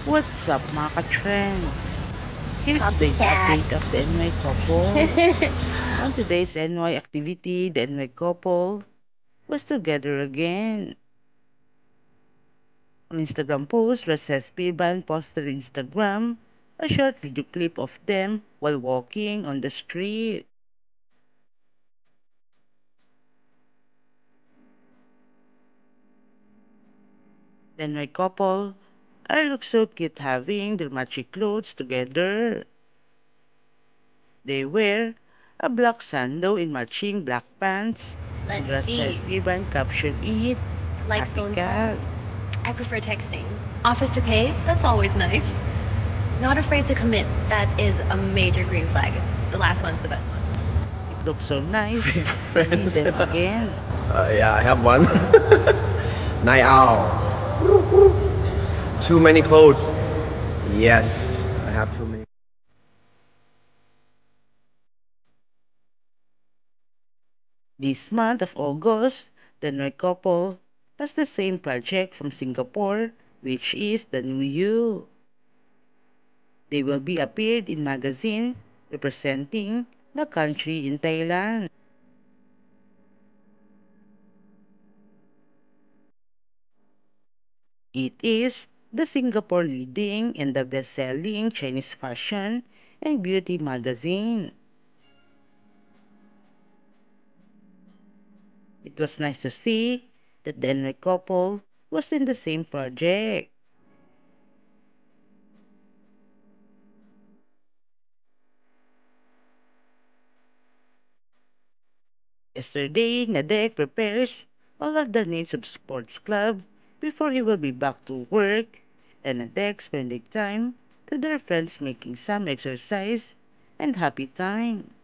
What's up mga ka-trends? Here's today's Copycat. update of the NY couple. On today's NY activity, the NY couple was together again. On Instagram post, Recess Piban posted on Instagram a short video clip of them while walking on the street. The NY couple are look so cute having their matching clothes together. They wear a black sandal in matching black pants, and Let's see. Recess Piban captioned it, Like Happy phone Cat. calls? I prefer texting. Offers to pay? That's always nice. Not afraid to commit. That is a major green flag. The last one's the best one. It looks so nice to see them again. Yeah, I have one. Night owl. Too many clothes. Yes, I have too many. This month of August, the Noy couple has the same project from Singapore, which is the New You. They will be appeared in magazine representing the country in Thailand. It is the Singapore leading and the best-selling Chinese fashion and beauty magazine. It was nice to see that the NY couple was in the same project. Yesterday, Nadek prepares all of the needs of sports club before he will be back to work, and Nadek spending time to their friends making some exercise and happy time.